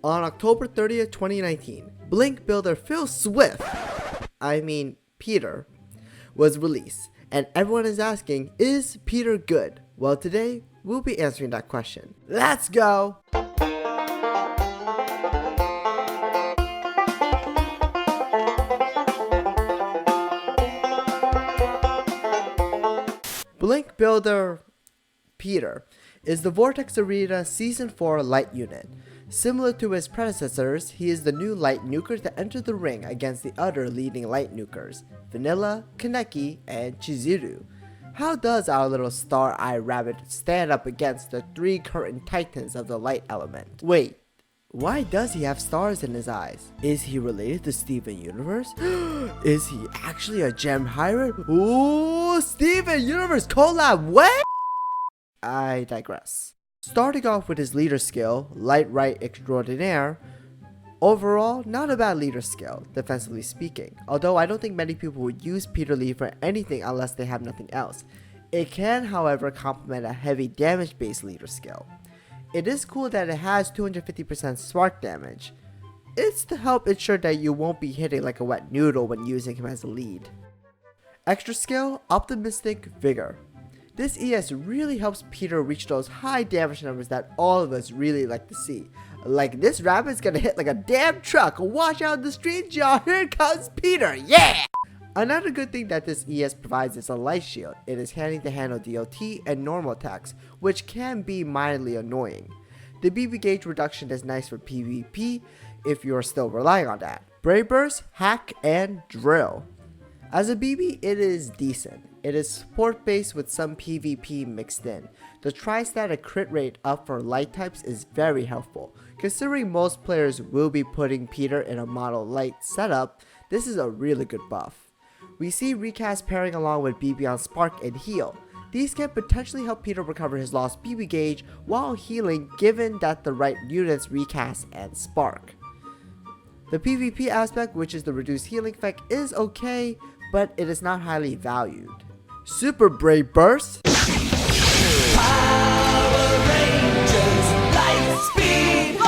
On October 30th, 2019, Blink builder Peter, was released, and everyone is asking, is Peter good? Well, today, we'll be answering that question. Let's go! Blink builder Peter is the Vortex Arena Season 4 light unit. Similar to his predecessors, he is the new light nuker to enter the ring against the other leading light nukers, Vanilla, Kaneki, and Chizuru. How does our little star-eye rabbit stand up against the 3 current titans of the light element? Wait, why does he have stars in his eyes? Is he related to Steven Universe? Is he actually a gem pirate? Ooh, Steven Universe collab, what? I digress. Starting off with his leader skill, Light Right Extraordinaire, overall, not a bad leader skill, defensively speaking, although I don't think many people would use Peter Lee for anything unless they have nothing else. It can, however, complement a heavy damage based leader skill. It is cool that it has 250% spark damage. It's to help ensure that you won't be hitting like a wet noodle when using him as a lead. Extra skill, Optimistic Vigor. This ES really helps Peter reach those high damage numbers that all of us really like to see. Like, this rabbit's gonna hit like a damn truck. Watch out the streets, y'all. Here comes Peter. Yeah! Another good thing that this ES provides is a light shield. It is handy to handle DOT and normal attacks, which can be mildly annoying. The BB gauge reduction is nice for PvP if you're still relying on that. Brave Burst, Hack, and Drill. As a BB, it is decent. It is support based with some PvP mixed in. The tri-static crit rate up for light types is very helpful. Considering most players will be putting Peter in a model light setup, this is a really good buff. We see recast pairing along with BB on Spark and Heal. These can potentially help Peter recover his lost BB gauge while healing, given that the right units recast and Spark. The PvP aspect, which is the reduced healing effect, is okay, but it is not highly valued. Super Brave Burst. Power Rangers, Lightspeed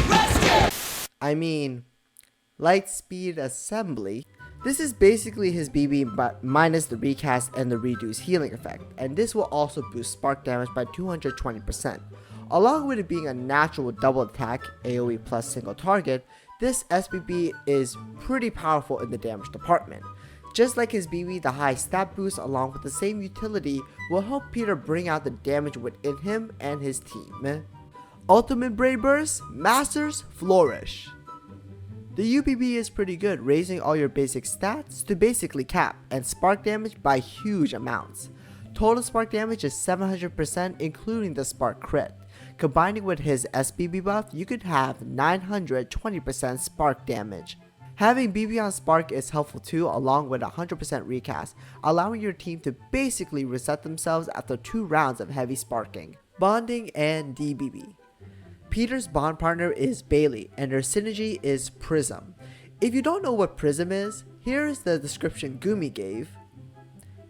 Rescue! Lightspeed Assembly. This is basically his BB but minus the recast and the reduced healing effect, and this will also boost spark damage by 220%. Along with it being a natural double attack, AoE plus single target, this SBB is pretty powerful in the damage department. Just like his BB, the high stat boost along with the same utility will help Peter bring out the damage within him and his team. Ultimate Brave Burst, Masters, Flourish. The UPB is pretty good, raising all your basic stats to basically cap and spark damage by huge amounts. Total spark damage is 700% including the spark crit. Combining with his SBB buff, you could have 920% spark damage. Having BB on Spark is helpful too, along with 100% recast, allowing your team to basically reset themselves after 2 rounds of heavy sparking. Bonding and DBB. Peter's bond partner is Bailey, and their synergy is Prism. If you don't know what Prism is, here is the description Gumi gave.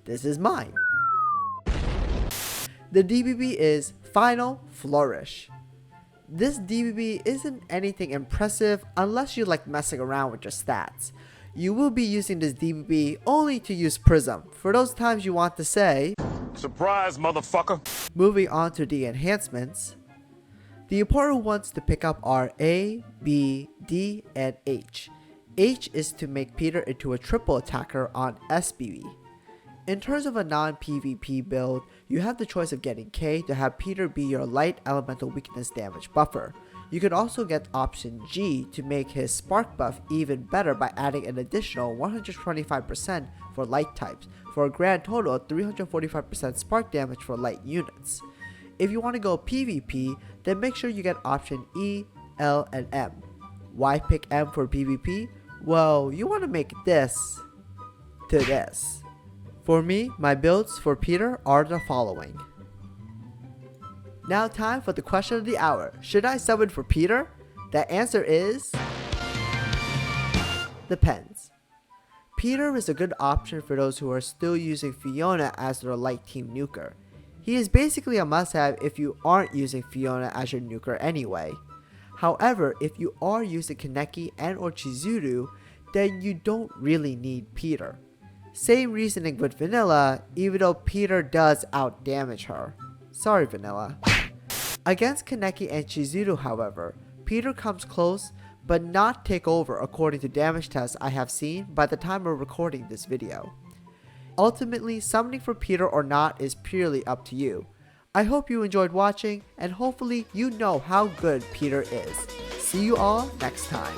This is mine. The DBB is Final Flourish. This DBB isn't anything impressive unless you like messing around with your stats. You will be using this DBB only to use Prism, for those times you want to say, surprise, motherfucker! Moving on to the enhancements. The important ones to pick up are A, B, D, and H. H is to make Peter into a triple attacker on SBB. In terms of a non-PvP build, you have the choice of getting K to have Peter be your light elemental weakness damage buffer. You can also get option G to make his spark buff even better by adding an additional 125% for light types, for a grand total of 345% spark damage for light units. If you want to go PvP, then make sure you get option E, L, and M. Why pick M for PvP? Well, you want to make this to this. For me, my builds for Peter are the following. Now time for the question of the hour. Should I summon for Peter? The answer is... depends. Peter is a good option for those who are still using Fiona as their light team nuker. He is basically a must-have if you aren't using Fiona as your nuker anyway. However, if you are using Kaneki and or Chizuru, then you don't really need Peter. Same reasoning with Vanilla, even though Peter does outdamage her. Sorry Vanilla. Against Kaneki and Chizuru however, Peter comes close but not take over according to damage tests I have seen by the time we're recording this video. Ultimately, summoning for Peter or not is purely up to you. I hope you enjoyed watching and hopefully you know how good Peter is. See you all next time.